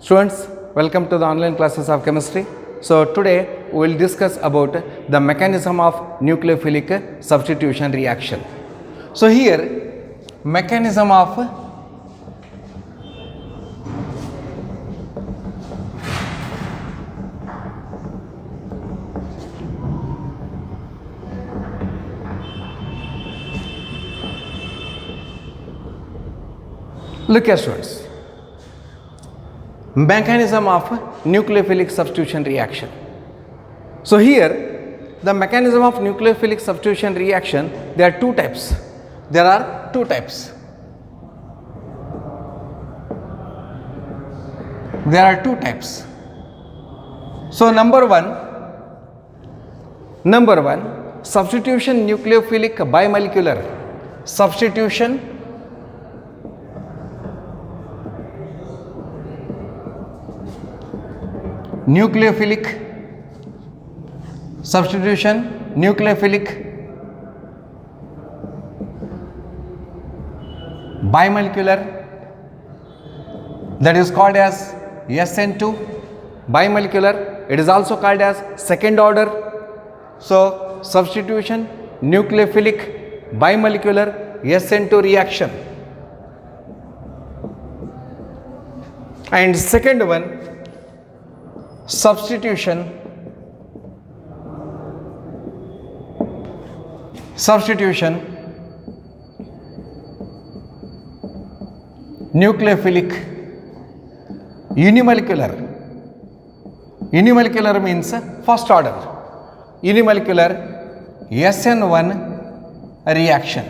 Students, welcome to the online classes of chemistry. So today we will discuss about the mechanism of nucleophilic substitution reaction. So here mechanism of look at students. Mechanism of nucleophilic substitution reaction. So here the mechanism of nucleophilic substitution reaction, there are two types. There are two types. There are two types. So number one, substitution nucleophilic bimolecular substitution nucleophilic bimolecular, that is called as SN2 bimolecular. It is also called as second order. So substitution nucleophilic bimolecular SN2 reaction. And second one, substitution nucleophilic unimolecular means first order, unimolecular SN1 reaction.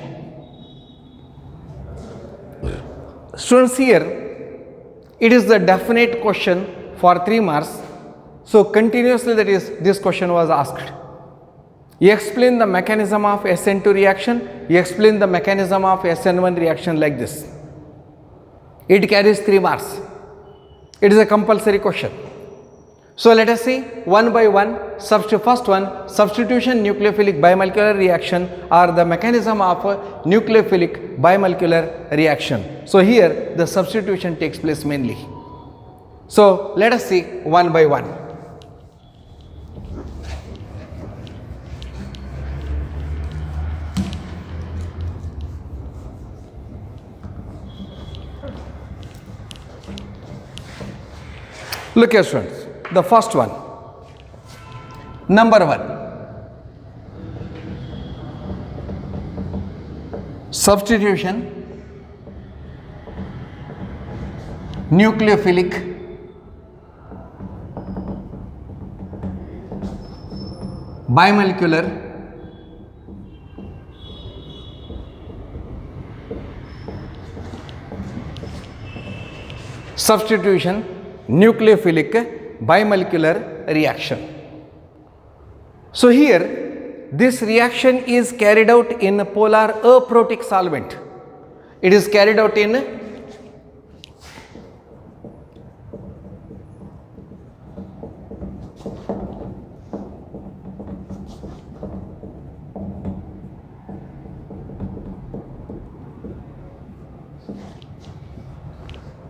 Students, here it is the definite question for 3 marks. So continuously this question was asked. You explain the mechanism of SN2 reaction, you explain the mechanism of SN1 reaction like this. It carries 3 marks. It is a compulsory question. So let us see one by one. First one, substitution nucleophilic bimolecular reaction or the mechanism of nucleophilic bimolecular reaction. So here the substitution takes place mainly. So let us see one by one. Look here students, the first one, number 1, substitution nucleophilic bimolecular substitution nucleophilic bimolecular reaction. So here this reaction is carried out in polar aprotic solvent. It is carried out in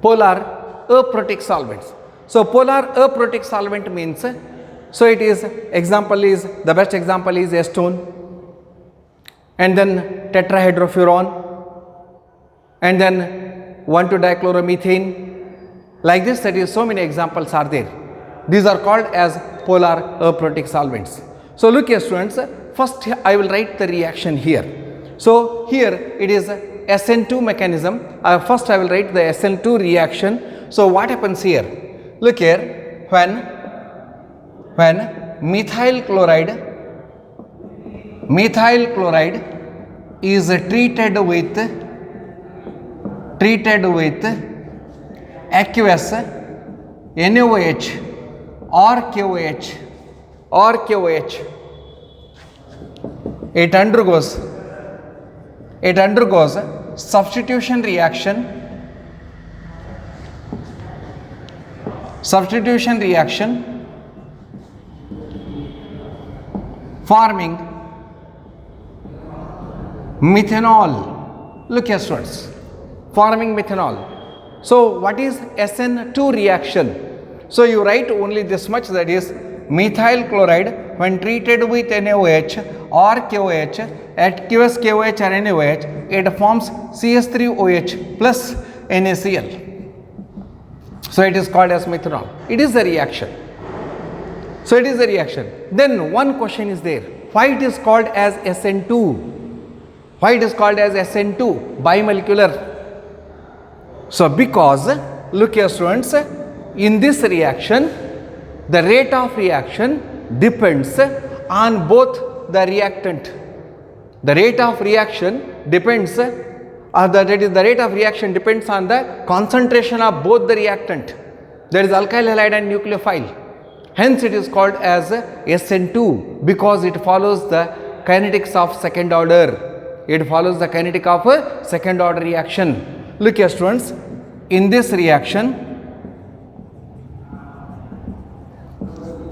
polar aprotic solvents. So polar aprotic solvent means, so it is, example is, the best example is acetone and then tetrahydrofuran and then 1,2-dichloromethane, like this. That is, so many examples are there. These are called as polar aprotic solvents. So look here students, first I will write the reaction here. So here it is SN2 mechanism. First I will write the SN2 reaction. So what happens here? Look here, when methyl chloride is treated with aqueous NaOH or KOH, it undergoes substitution reaction forming methanol. Look here students, forming methanol. So what is SN2 reaction? So you write only this much, that is methyl chloride when treated with NaOH or KOH at QS KOH or NaOH, it forms CH3OH plus NaCl. So it is called as methanol. It is a reaction. So it is a reaction. Then one question is there. Why it is called as SN2? Why it is called as SN2, bimolecular? So because, look here students, in this reaction, the rate of reaction depends on both the reactant. The rate of reaction depends, the rate of reaction depends on the concentration of both the reactant, that is alkyl halide and nucleophile. Hence it is called as SN2 because it follows the kinetics of second order. It follows the kinetic of a second order reaction. Look here students, in this reaction,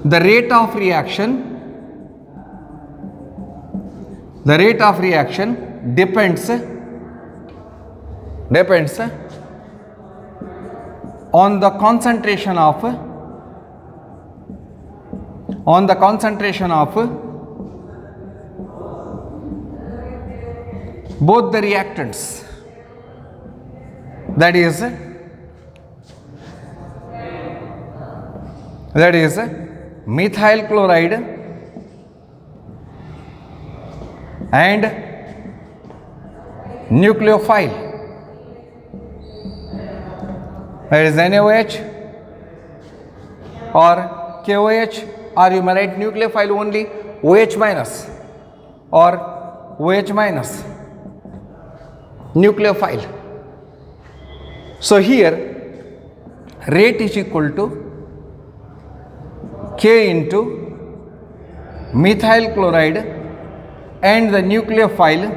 the rate of reaction depends on the concentration of both the reactants, that is methyl chloride and nucleophile, that is NaOH or KOH, or you may write nucleophile only OH minus or OH minus nucleophile. So here rate is equal to K into methyl chloride and the nucleophile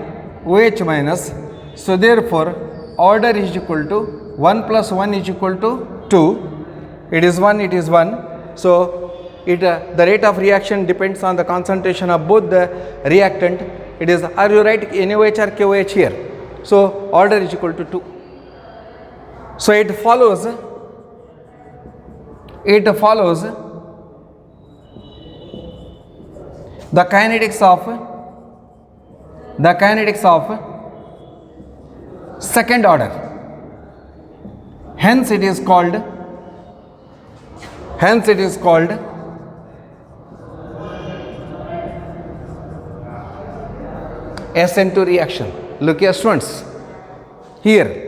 OH minus. So therefore order is equal to 1 plus 1 is equal to 2. It is 1, it is 1. So the rate of reaction depends on the concentration of both the reactant. It is, or you write NaOH or KOH here. So order is equal to 2. So it follows the kinetics of second order. Hence it is called SN2 reaction. Look here students, here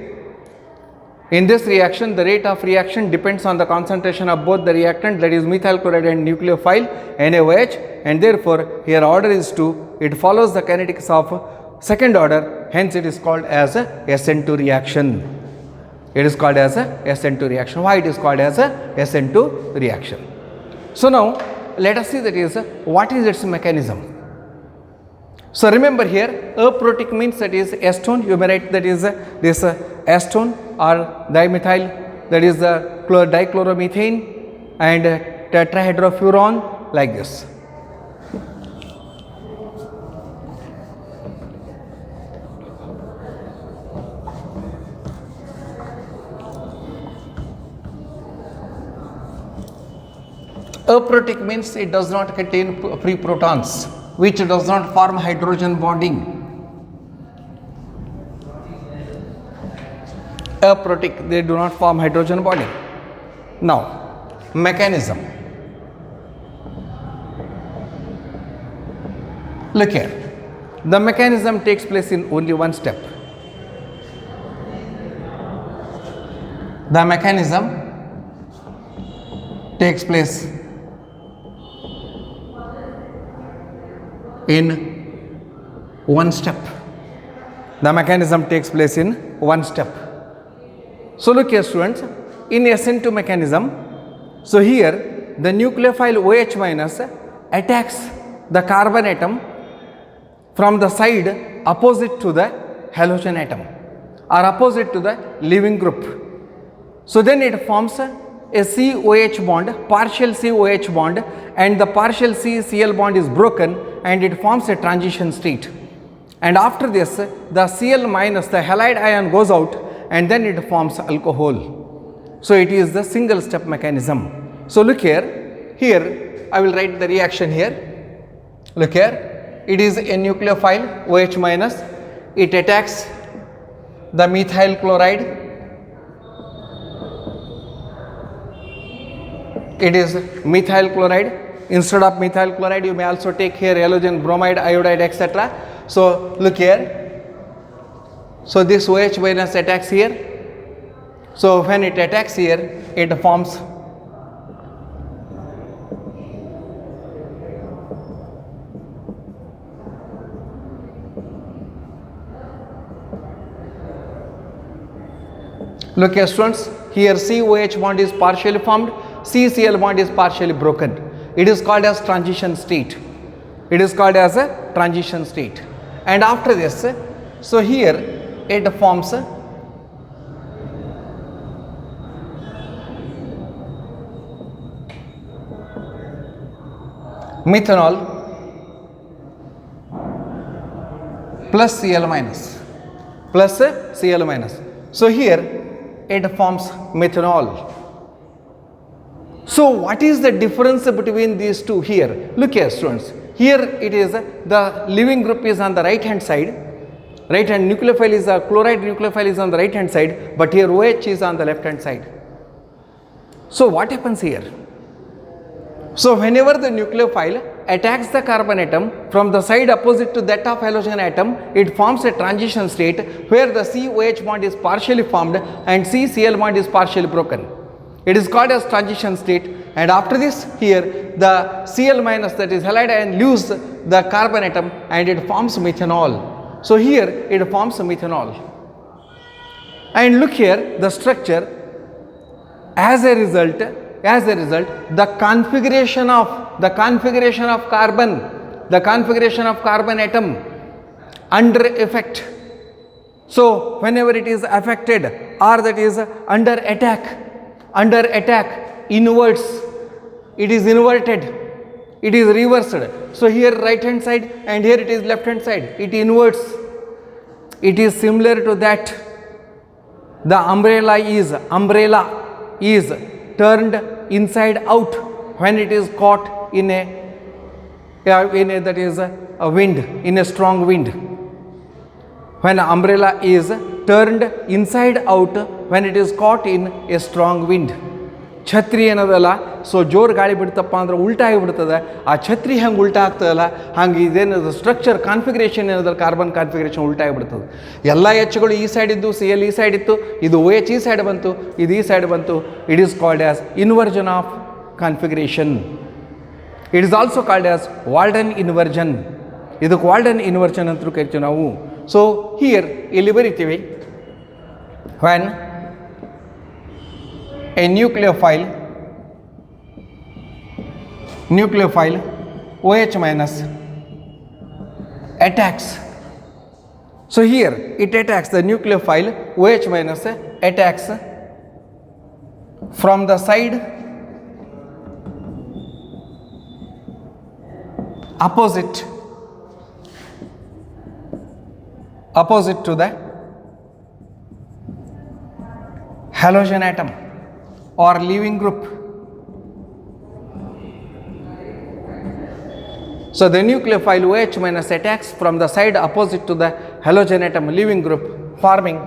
in this reaction the rate of reaction depends on the concentration of both the reactant, that is methyl chloride and nucleophile NaOH, and therefore here order is 2. It follows the kinetics of second order, hence it is called as a SN2 reaction. It is called as a SN2 reaction. Why it is called as a SN2 reaction? So now let us see, that is what is its mechanism. So remember here aprotic means that is acetone, you may write that is this acetone or dimethyl, that is the dichloromethane and tetrahydrofuran, like this. Aprotic means it does not contain free protons, which does not form hydrogen bonding. Aprotic, they do not form hydrogen bonding. Now mechanism. Look here, the mechanism takes place in only one step. The mechanism takes place in one step. The mechanism takes place in one step. So look here students, in SN2 mechanism, so here the nucleophile OH minus attacks the carbon atom from the side opposite to the halogen atom or opposite to the leaving group. So then it forms a COH bond, partial COH bond, and the partial CCl bond is broken and it forms a transition state. And after this the Cl minus, the halide ion goes out and then it forms alcohol. So it is the single step mechanism. So look here, I will write the reaction here. Look here, it is a nucleophile OH minus, it attacks the methyl chloride, it is methyl chloride. Instead of methyl chloride you may also take here halogen bromide, iodide, etc. So look here, so this OH minus attacks here. So when it attacks here, it forms look here students, here COH bond is partially formed, CCl bond is partially broken. It is called as transition state. It is called as a transition state. And after this, so here it forms methanol plus Cl minus, plus Cl minus. So here it forms methanol. So what is the difference between these two here? Look here students, here it is the leaving group is on the right hand side, right hand nucleophile is a chloride nucleophile is on the right hand side, but here OH is on the left hand side. So what happens here? So whenever the nucleophile attacks the carbon atom from the side opposite to that of halogen atom, it forms a transition state where the COH bond is partially formed and CCl bond is partially broken. It is called as transition state, and after this here the Cl minus, that is halide ion, leaves the carbon atom and it forms methanol. So here it forms methanol. And look here the structure. As a result, the configuration of carbon atom under effect. So whenever it is affected or that is under attack, inwards, it is inverted, it is reversed. So here right hand side and here it is left hand side, it inverts. It is similar to that. The umbrella is turned inside out when it is caught in a that is a wind, in a strong wind. When umbrella is turned inside out when it is caught in a strong wind. ಛತ್ರಿ ಏನದಲ್ಲ, so ಜೋರು ಗಾಳಿ ಬಿಡ್ತಪ್ಪ ಅಂದ್ರೆ ಉಲ್ಟಾ ಆಗಿಬಿಡ್ತದೆ. ಆ ಛತ್ರಿ ಹೆಂಗೆ ಉಲ್ಟಾ ಆಗ್ತದಲ್ಲ ಹಂಗೆ ಇದೇನದು ಸ್ಟ್ರಕ್ಚರ್ ಕಾನ್ಫಿಗರೇಷನ್ ಏನದ ಕಾರ್ಬನ್ ಕಾನ್ಫಿಗರೇಷನ್ ಉಲ್ಟಾ ಆಗಿಬಿಡ್ತದೆ. ಎಲ್ಲ ಎಚ್ಗಳು ಈ ಸೈಡ್ ಇದ್ದು, Cl ಈ ಸೈಡ್ ಇತ್ತು, ಇದು OH ಈ ಸೈಡ್ ಬಂತು, ಇದು ಈ ಸೈಡ್ ಬಂತು. It is called as inversion of configuration. It is also called as Walden inversion. ಇದಕ್ಕೆ ವಾಲ್ಡನ್ ಇನ್ವರ್ಜನ್ ಅಂತ ಕರಿತೀವಿ ನಾವು. ಸೊ ಹಿಯರ್ ಇಲ್ಲಿ ಬರಿತೀವಿ, when a nucleophile OH minus attacks. So here it attacks, the nucleophile OH minus attacks from the side opposite to the halogen atom or leaving group. So the nucleophile OH minus attacks from the side opposite to the halogen atom leaving group, forming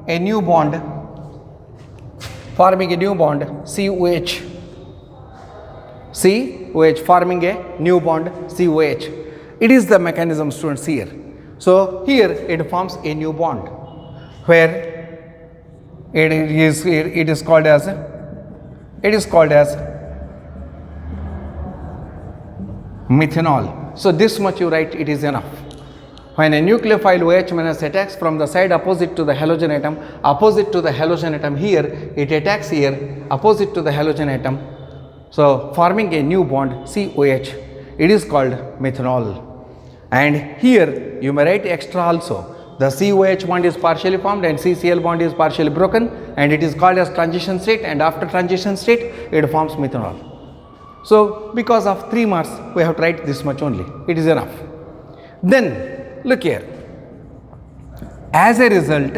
a new bond, COH, forming a new bond COH. It is the mechanism, students, here. So here it forms a new bond where it is called as methanol. So this much you write, it is enough. When a nucleophile OH minus attacks from the side opposite to the halogen atom, here it attacks here opposite to the halogen atom, so forming a new bond COH. It is called methanol. And here you may write extra also. The COH bond is partially formed and CCl bond is partially broken, and it is called as transition state, and after transition state it forms methanol. So because of 3 marks we have to write this much only. It is enough. Then look here. As a result,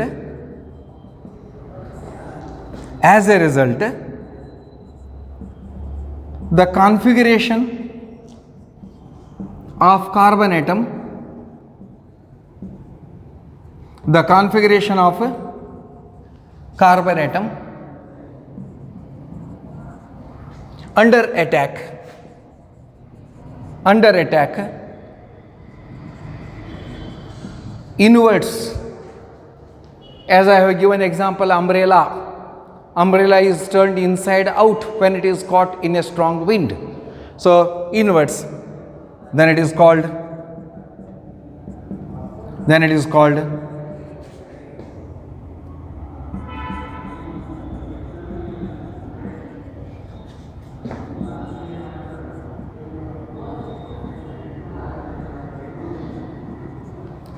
the configuration of carbon atom, under attack inverts. As I have given example, umbrella is turned inside out when it is caught in a strong wind. So inverts, then it is called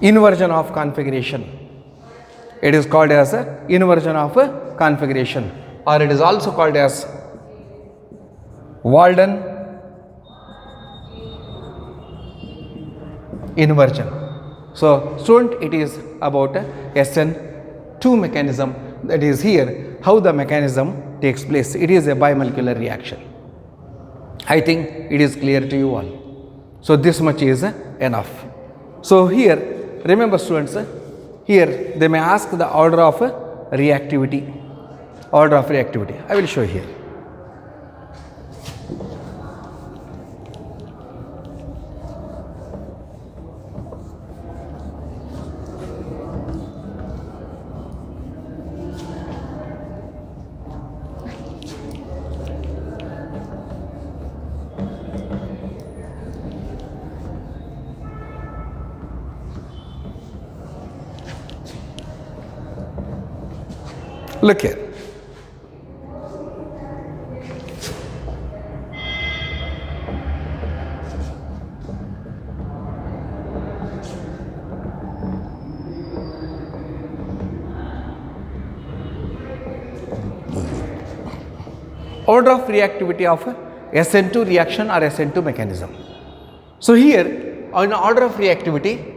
inversion of configuration. It is called as inversion of configuration, or it is also called as Walden inversion. So student, it is about SN2 mechanism, that is here how the mechanism takes place. It is a bimolecular reaction. I think it is clear to you all. So this much is enough. So here remember students, here they may ask the order of reactivity. I will show here. Look here. Order of reactivity of SN2 reaction or SN2 mechanism. So here on order of reactivity,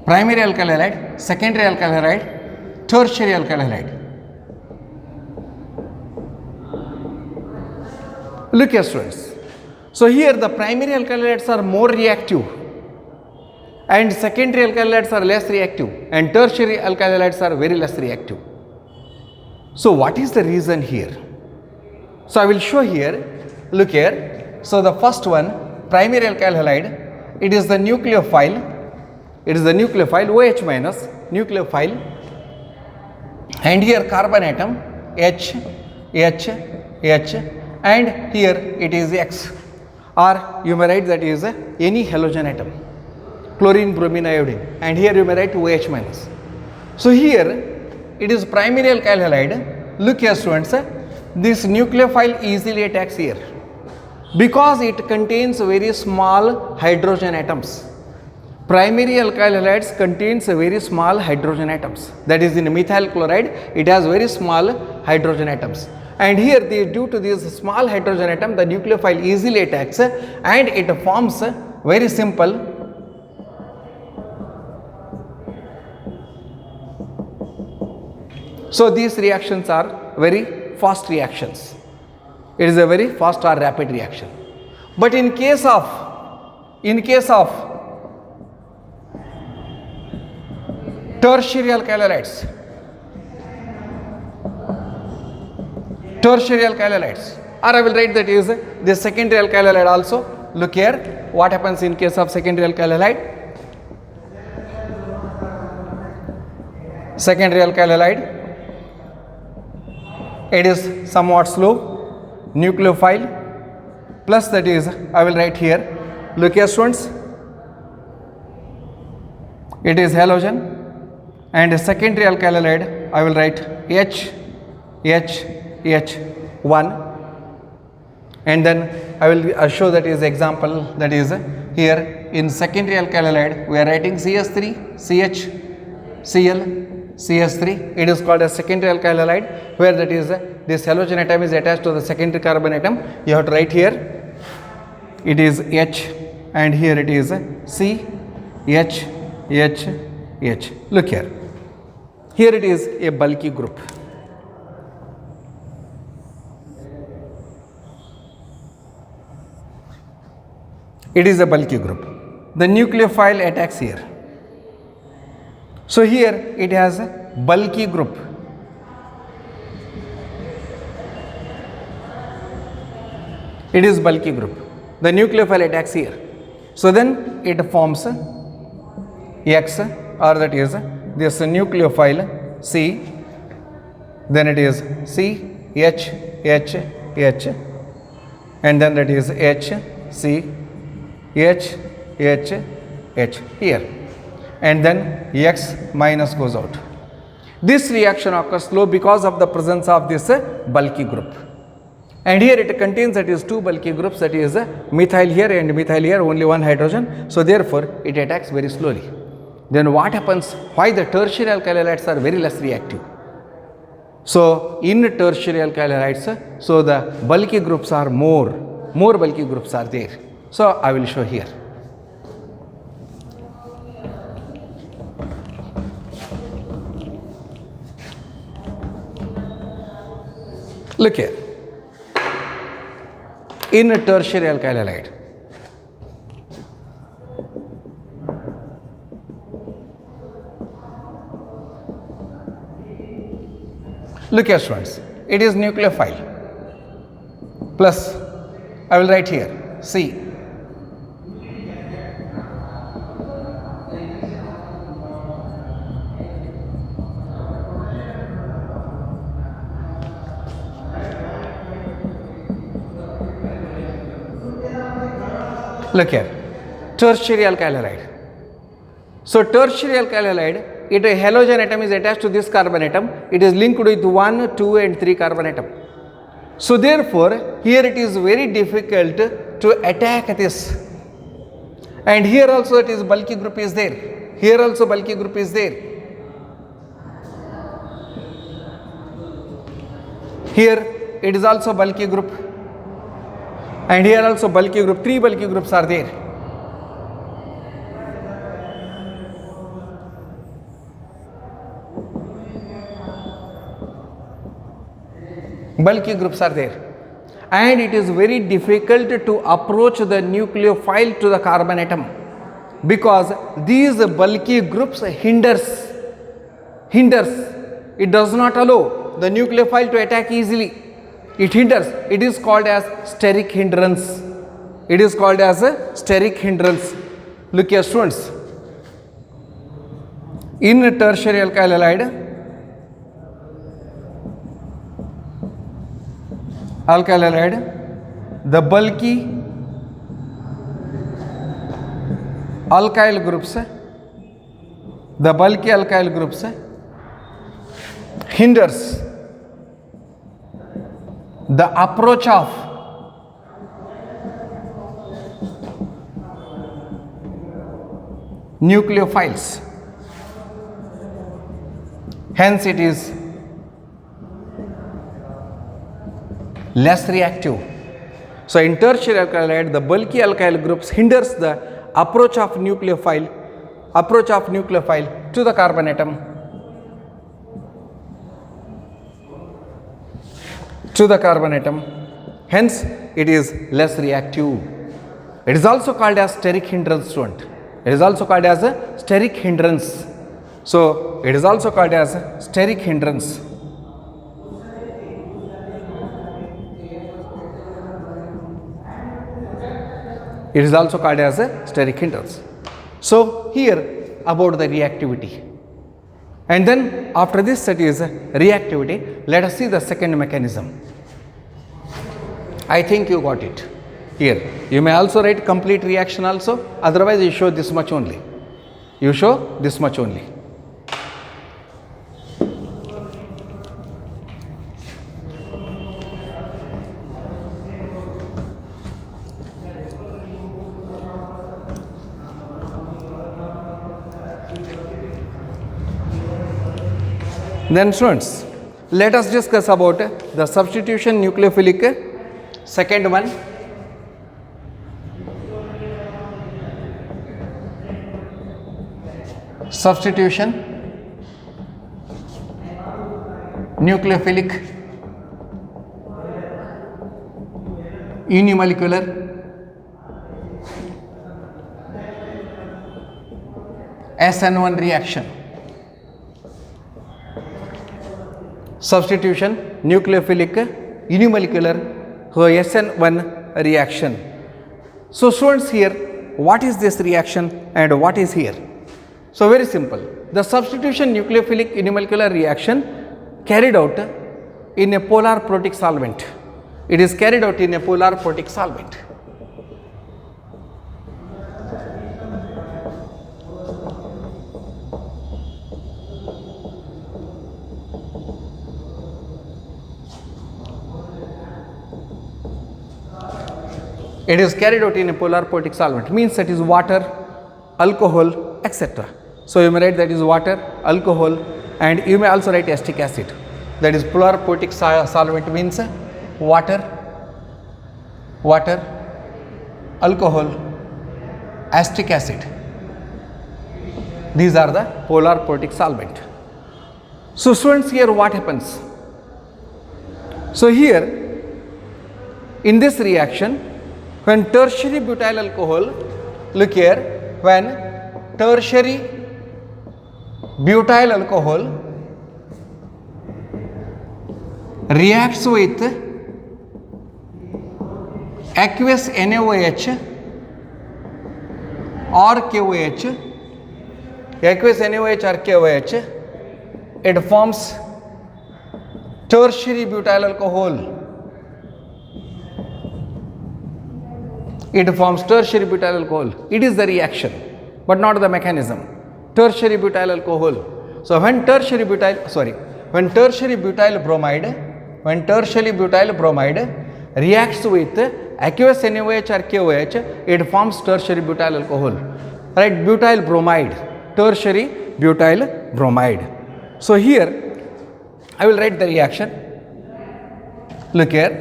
primary alkyl halide, secondary alkyl halide, tertiary alkyl halide. Look here students. So here the primary alkyl halides are more reactive and secondary alkyl halides are less reactive and tertiary alkyl halides are very less reactive. So what is the reason here? So I will show here. Look here. So the first one, primary alkyl halide, it is the nucleophile. It is the nucleophile OH minus nucleophile, and here carbon atom H, and here it is X, or you may write that is any halogen atom, chlorine, bromine, iodine, and here you may write OH minus. So here it is primary alkyl halide. Look here students, this nucleophile easily attacks here because it contains very small hydrogen atoms. Primary alkyl halides contains very small hydrogen atoms, that is in methyl chloride it has very small hydrogen atoms, and here due to this small hydrogen atom the nucleophile easily attacks and it forms very simple so these reactions are very fast reactions. It is a very fast or rapid reaction. But in case of tertiary alkyl halides, or I will write that is the secondary alkyl halide also. Look here, what happens in case of secondary alkyl halide? Secondary alkyl halide, it is somewhat slow, nucleophile, plus that is, I will write here, look here students, it is halogen, and secondary alkyl halide, I will write H1, and then I will show that is example, that is here in secondary alkyl halide we are writing CH3, CH, Cl, CH3. It is called as secondary alkyl halide, where that is this halogen atom is attached to the secondary carbon atom. You have to write here it is H and here it is C, H, H, H. Look here. Here it is a bulky group. It is a bulky group. The nucleophile attacks here. So here it has a bulky group. It is bulky group. The nucleophile attacks here. So then it forms X, or that is this nucleophile C. Then it is C, H, H, H, and then that is H, C, H, H, H here, and then X minus goes out. This reaction occurs slow because of the presence of this bulky group. And here it contains that is two bulky groups, that is methyl here and methyl here, only one hydrogen. So therefore it attacks very slowly. Then what happens? Why the tertiary alkyl halides are very less reactive? So in tertiary alkyl halides, so the bulky groups are more bulky groups are there. So I will show here. Look here. In a tertiary alkyl halide, look here students, it is nucleophile plus, I will write here C, look here, tertiary alkyl halide. So tertiary alkyl halide, it a halogen atom is attached to this carbon atom. It is linked with 1, 2 and 3 carbon atom. So therefore here it is very difficult to attack this. And here also it is bulky group is there. Here also bulky group is there. Here it is also bulky group. And here also bulky group, 3 bulky groups are there. Bulky groups are there. And it is very difficult to approach the nucleophile to the carbon atom, because these bulky groups hinders. It does not allow the nucleophile to attack easily. It hinders. It is called as steric hindrance. It is called as a steric hindrance. Look here students. In a tertiary alkyl halide, the bulky alkyl groups hinders the approach of nucleophiles. Hence it is less reactive. So in tertiary alkyl halide, the bulky alkyl groups hinders the approach of nucleophile to the carbon atom. Hence it is less reactive. It is also called as steric hindrance, student. It is also called as a steric hindrance. So it is also called as steric hindrance. It is also called as a steric hindrance. So here about the reactivity. And then after this that is reactivity, let us see the second mechanism. I think you got it. Here you may also write complete reaction also, otherwise you show this much only. Then students, let us discuss about the substitution nucleophilic second one. Substitution nucleophilic unimolecular SN1 reaction. Substitution nucleophilic unimolecular SN1 reaction. So students, here what is this reaction and what is here? So very simple. The substitution nucleophilic unimolecular reaction carried out in a polar protic solvent. It is carried out in a polar protic solvent. It is carried out in a polar protic solvent, means that is water, alcohol, etc. So you may write that is water, alcohol, and you may also write acetic acid. That is polar protic solvent means water, alcohol, acetic acid. These are the polar protic solvent. So students, here what happens? So here in this reaction, when tertiary butyl alcohol, look here, when tertiary butyl alcohol reacts with aqueous NaOH or KOH, aqueous NaOH or KOH, it forms tertiary butyl alcohol. It forms tertiary butyl alcohol. It is the reaction, but not the mechanism. Tertiary butyl alcohol. So when tertiary butyl bromide reacts with aqueous NaOH or KOH, it forms tertiary butyl alcohol. Right? Butyl bromide, tertiary butyl bromide. So here I will write the reaction. Look here,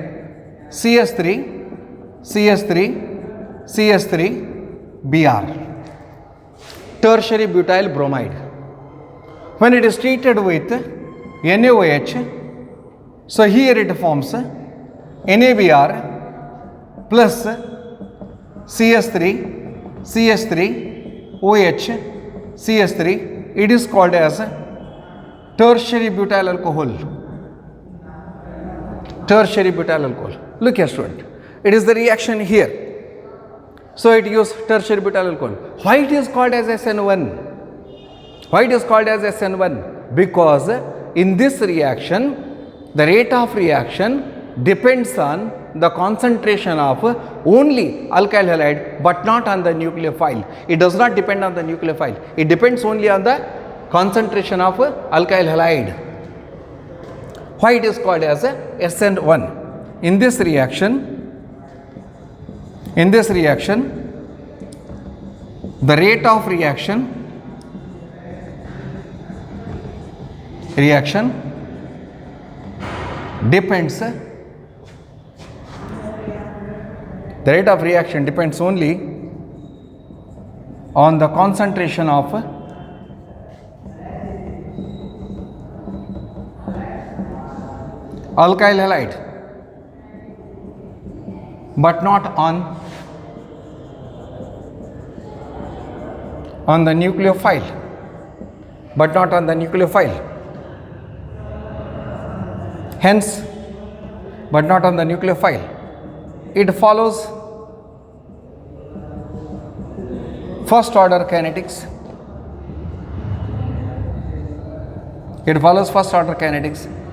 CS3 Br, tertiary butyl bromide. When it is treated with NaOH, so here it forms NaBr plus CS3OH, CS3. It is called as tertiary butyl alcohol. Tertiary butyl alcohol. Look here student, it is the reaction here. So it gives tertiary butyl alcohol. Why it is called as SN1? Why it is called as SN1? Because in this reaction, the rate of reaction depends on the concentration of only alkyl halide, but not on the nucleophile. It does not depend on the nucleophile. It depends only on the concentration of alkyl halide. Why it is called as SN1? In this reaction, the rate of reaction depends, the rate of reaction depends only on the concentration of alkyl halide, but not on the nucleophile, hence, but not on the nucleophile. It follows first order kinetics.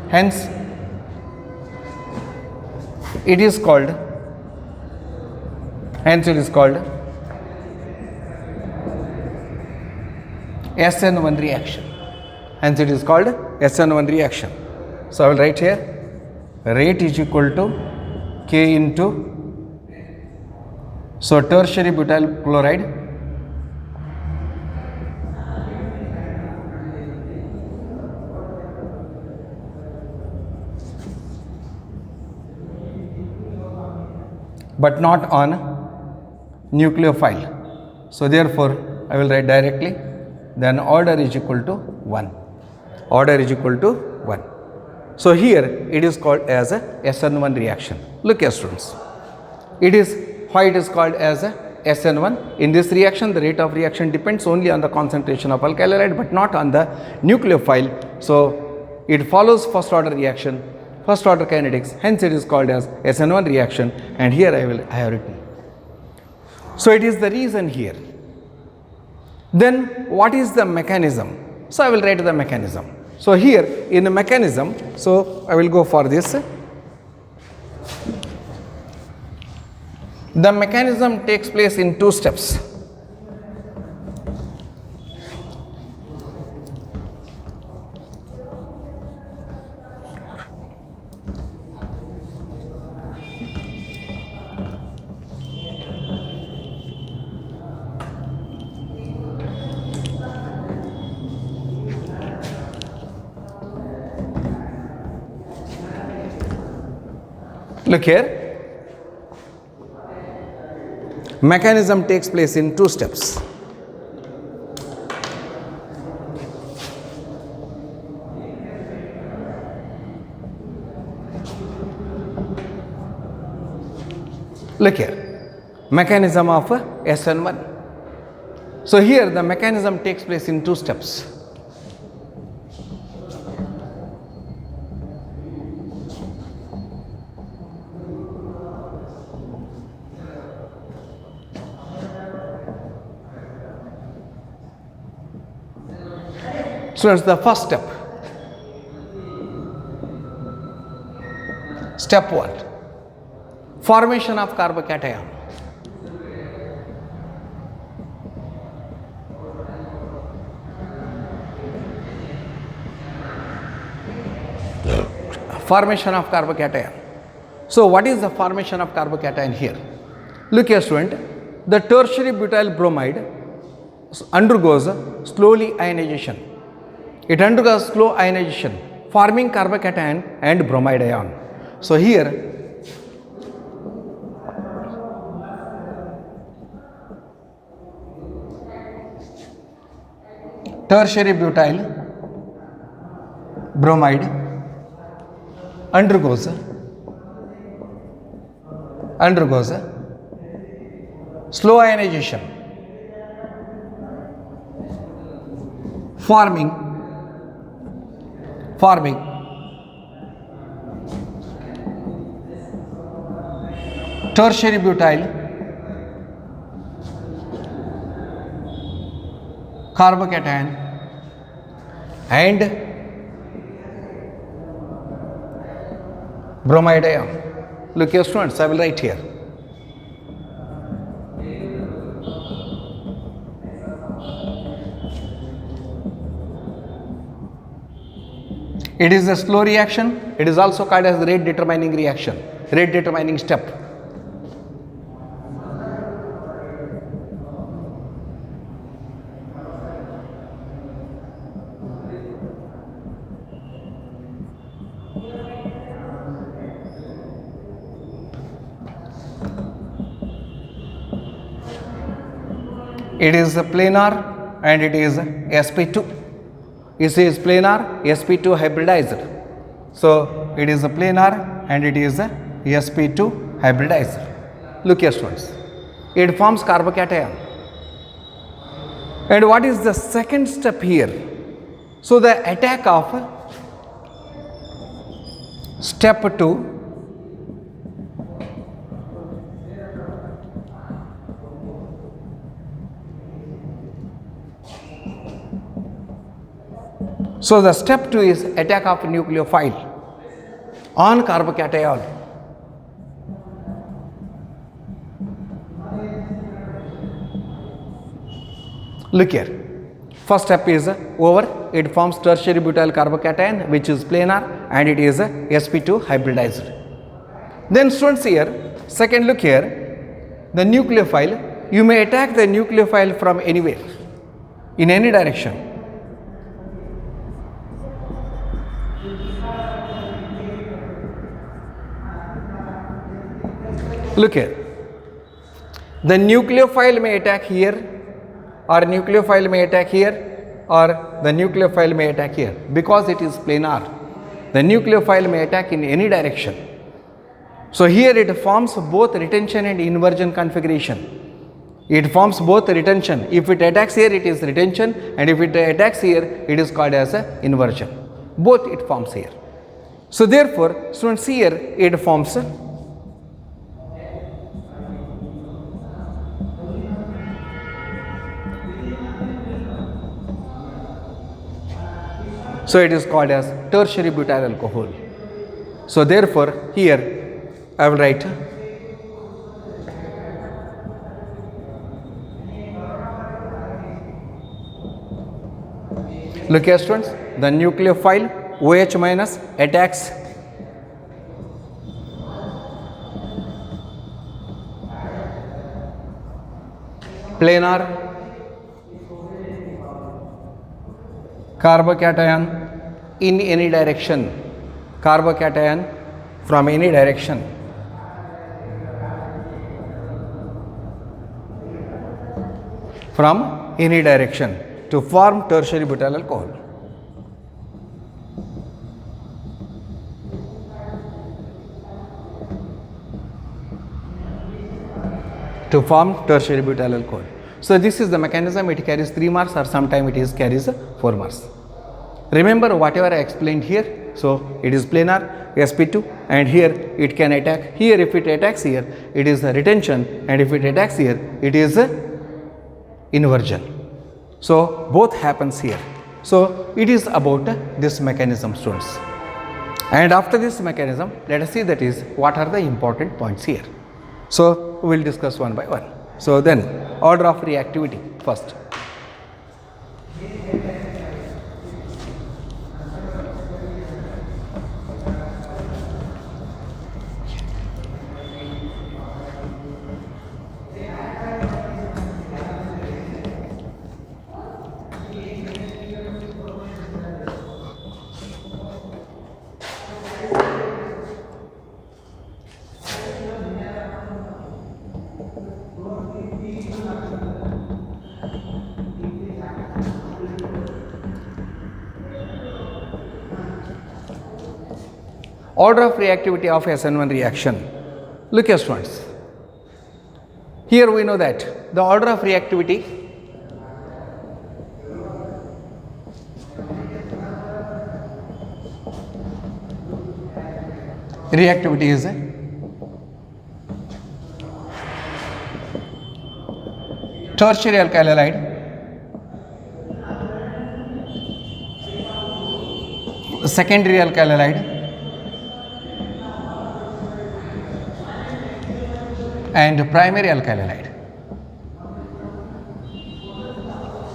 Hence it is called SN1 reaction. So I will write here, rate is equal to K into, so tertiary butyl chloride but not on nucleophile. So therefore I will write directly, then order is equal to 1. Order is equal to 1. So here it is called as a SN1 reaction. Look here students, why it is called as a SN1. In this reaction, the rate of reaction depends only on the concentration of alkyl halide but not on the nucleophile. So it follows first order reaction, first order kinetics, hence it is called as SN1 reaction, and here I have written. So it is the reason here. Then what is the mechanism? So I will write the mechanism. So here in the mechanism, so I will go for this. The mechanism takes place in 2 steps. Look here. Mechanism takes place in 2 steps. Look here, mechanism of SN1. So here the mechanism takes place in 2 steps. So it's the first step. Step 1, formation of carbocation. Formation of carbocation. So what is the formation of carbocation here? Look here student, the tertiary butyl bromide undergoes slowly ionization. It undergoes slow ionization, forming carbocation and bromide ion. So here tertiary butyl bromide undergoes slow ionization, forming tertiary butyl carbocation and bromide ion. Look here students, I will write here. It is a slow reaction. It is also called as the rate determining reaction, rate determining step. It is a planar and it is sp2. It is planar sp2 hybridized. So it is a planar and it is a sp2 hybridized. Look here students, it forms carbocation. And what is the second step here? So the attack of step 2 So the step 2 is attack of nucleophile on carbocation. Look here, first step is over, it forms tertiary butyl carbocation which is planar and it is sp2 hybridized. Then students here, second look here, the nucleophile, you may attack the nucleophile from anywhere, in any direction. Look here, The nucleophile may attack here, or nucleophile may attack here, or the nucleophile may attack here, because it is planar. The nucleophile may attack in any direction. So here it forms both retention and inversion configuration. It forms both retention. If it attacks here, it is retention, and if it attacks here, it is called as a inversion. Both it forms here. So therefore, students, here it forms so it is called as tertiary butyl alcohol. So therefore, here I will write look here students, the nucleophile OH minus attacks planar carbocation in any direction, carbocation from any direction. From any direction to form tertiary butyl alcohol. To form tertiary butyl alcohol. So this is the mechanism. It carries 3 marks, or sometime it carries 4 marks. Remember whatever I explained here. So it is planar sp2, and here it can attack. Here if it attacks here, it is a retention, and if it attacks here, it is a inversion. So both happens here. So it is about this mechanism, students. And after this mechanism, let us see that is what are the important points here. So we will discuss one by one. So then order of reactivity first. Order of reactivity of SN1 reaction. Look here students. Here we know that the order of reactivity is tertiary alkyl halide, secondary alkyl halide, and primary alkyl halide.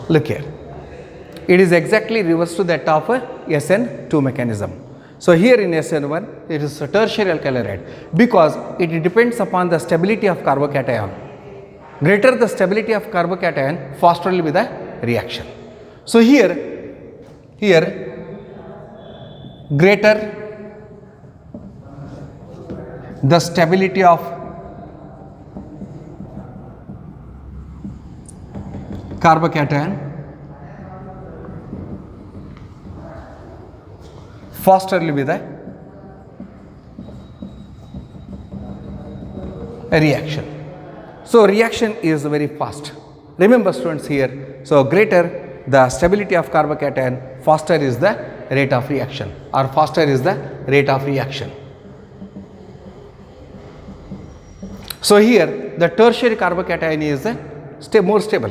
Look here, it is exactly reverse to that of SN2 mechanism. So here in SN1 it is a tertiary alkyl halide because it depends upon the stability of carbocation. Greater the stability of carbocation, faster will be the reaction. So here greater the stability of carbocation, faster will be the reaction. So reaction is very fast. Remember students here, so greater the stability of carbocation, faster is the rate of reaction, or faster is the rate of reaction. So here the tertiary carbocation is more stable.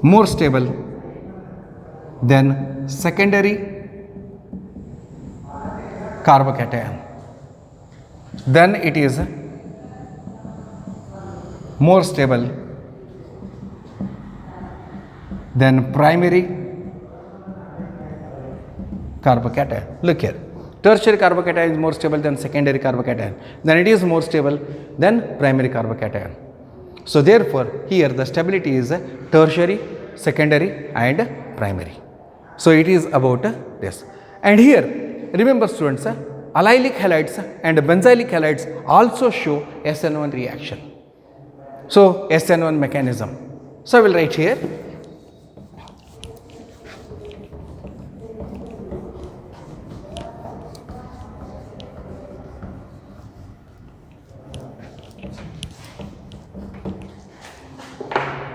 More stable than secondary carbocation. Then it is more stable than primary carbocation. Look here, tertiary carbocation is more stable than secondary carbocation. Then it is more stable than primary carbocation. So therefore here the stability is tertiary, secondary and primary. So it is about this. And here, remember students, allylic halides and benzylic halides also show SN1 reaction. So SN1 mechanism. So I will write here.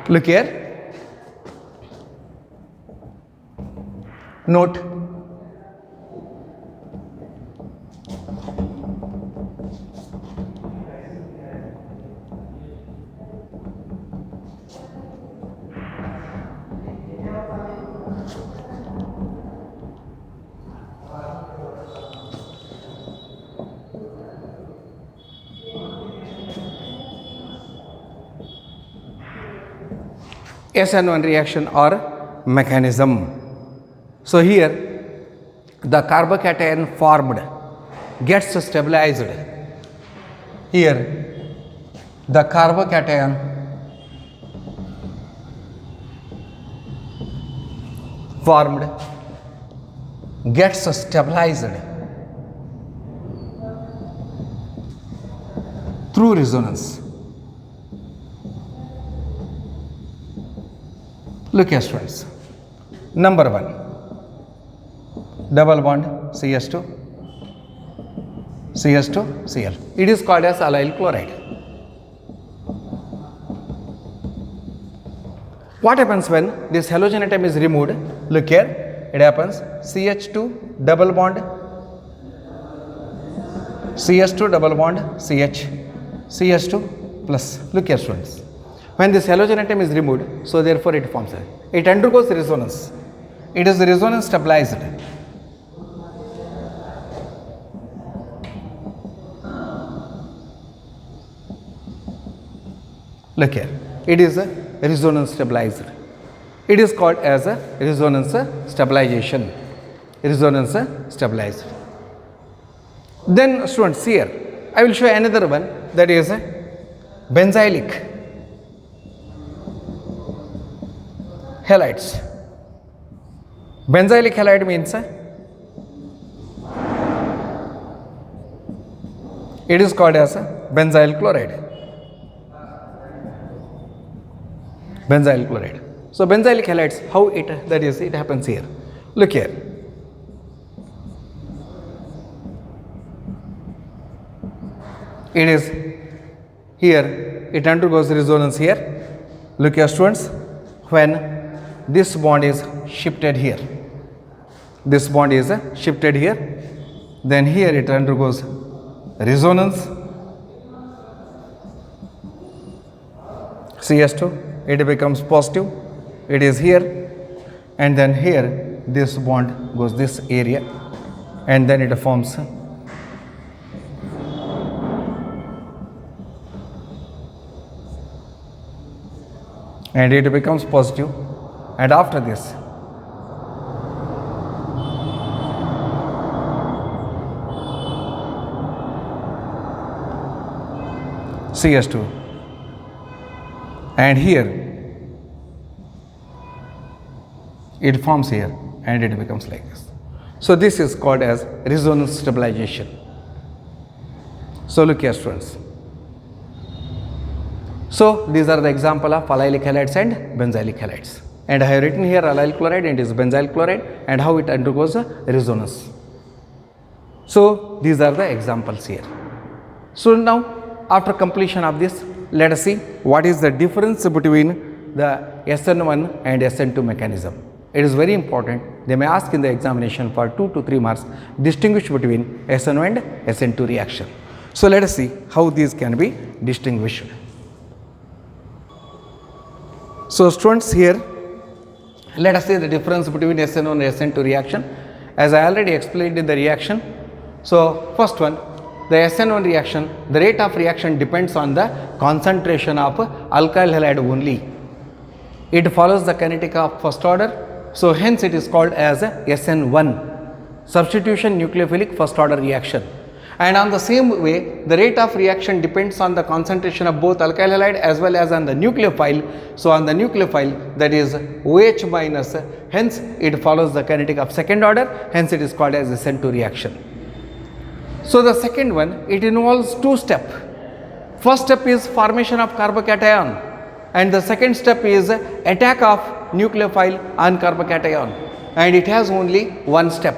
Look here. Note. SN1 reaction or mechanism. So here the carbocation formed gets stabilized. Here the carbocation formed gets stabilized through resonance. Look here students, number 1, double bond CH2, CH2, Cl. It is called as allyl chloride. What happens when this halogen atom is removed? Look here, it happens CH2 double bond, CH2 double bond CH, CH2 plus. Look here students. When this halogen atom is removed, so therefore it forms it undergoes resonance. It is resonance stabilized. Look here, it is a resonance stabilized. It is called as a resonance stabilization. Resonance stabilized. Then students, here I will show another one, that is benzylic halides. Benzylic halide means it is called as benzyl chloride. Benzyl chloride. So benzylic halides, how it happens here. Look here. It is here, it undergoes resonance here. Look here students, when this bond is shifted here, this bond is shifted here, then here it undergoes resonance, CH2, it becomes positive, it is here, and then here this bond goes this area, and then it forms and it becomes positive, and after this CH2, and here it forms here and it becomes like this. So this is called as resonance stabilization. So look here students. So these are the example of allylic halides and benzylic halides, and I have written here allyl chloride and it is benzyl chloride and how it undergoes a resonance. So these are the examples here. So now after completion of this, let us see what is the difference between the SN1 and SN2 mechanism. It is very important. They may ask in the examination for 2 to 3 marks, distinguish between SN1 and SN2 reaction. So let us see how these can be distinguished. So students, here let us see the difference between SN1 and SN2 reaction. As I already explained in the reaction. So first one, the SN1 reaction, the rate of reaction depends on the concentration of alkyl halide only. It follows the kinetic of first order. So hence it is called as SN1, substitution nucleophilic first order reaction. And on the same way, the rate of reaction depends on the concentration of both alkyl halide as well as on the nucleophile. So on the nucleophile, that is OH minus, hence it follows the kinetic of second order, hence it is called as a SN2 reaction. So the second one, it involves two steps. First step is formation of carbocation, and the second step is attack of nucleophile on carbocation, and it has only one step.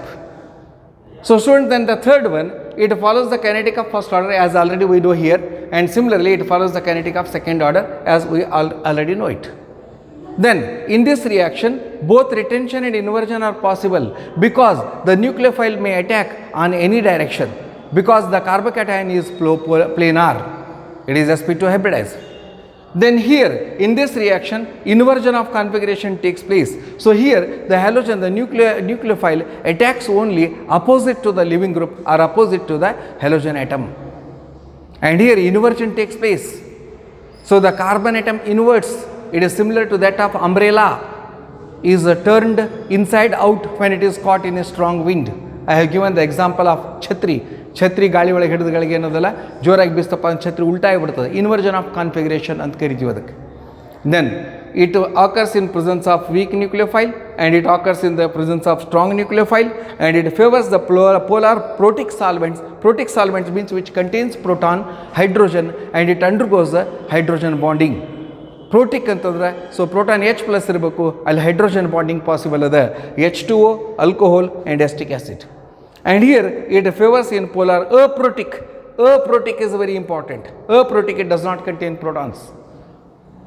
So students, then the third one, it follows the kinetic of first order as already we do here, and similarly it follows the kinetic of second order as we already know it. Then in this reaction, both retention and inversion are possible because the nucleophile may attack on any direction, because the carbocation is planar, it is sp2 hybridized. Then here in this reaction, inversion of configuration takes place. So here the halogen, the nucleophile attacks only opposite to the leaving group or opposite to the halogen atom, and here inversion takes place. So the carbon atom inverts, it is similar to that of umbrella, is turned inside out when it is caught in a strong wind. I have given the example of ಛತ್ರಿ ಗಾಳಿ ಒಳಗೆ ಹಿಡಿದಗಳಿಗೆ ಏನೋದಲ್ಲ ಜೋರಾಗಿ ಬೀಸ್ತಪ್ಪ ಅಂತ ಛತ್ರಿ ಉಲ್ಟಾ ಆಗಿಬಿಡ್ತದೆ, ಇನ್ವರ್ಜನ್ of configuration ಅಂತ ಕರಿತೀವಿ ಅದಕ್ಕೆ. Then it occurs in presence of weak nucleophile and it occurs in the presence of strong nucleophile, and it favors the polar protic solvents. Protic solvents means which contains proton, hydrogen, and it undergoes the hydrogen bonding. ಪ್ರೋಟಿಕ್ ಅಂತಂದ್ರೆ so proton H plus ಇರಬೇಕು, ಅಲ್ಲಿ hydrogen bonding possible ಅದ, H2O, alcohol and acetic acid. And here it favors in polar aprotic. Aprotic is very important. Aprotic, it does not contain protons.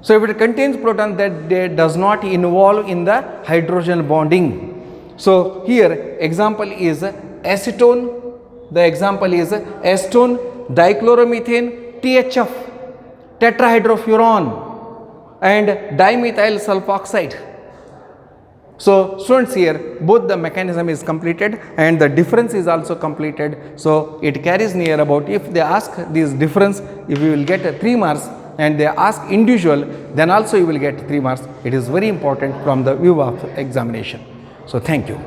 So if it contains proton, that does not involve in the hydrogen bonding. So here example is acetone, the example is acetone, dichloromethane, THF, tetrahydrofuran, and dimethyl sulfoxide. So students, here both the mechanism is completed and the difference is also completed. So it carries near about, if they ask this difference, if you will get 3 marks, and they ask individual, then also you will get 3 marks. It is very important from the view of examination. So thank you.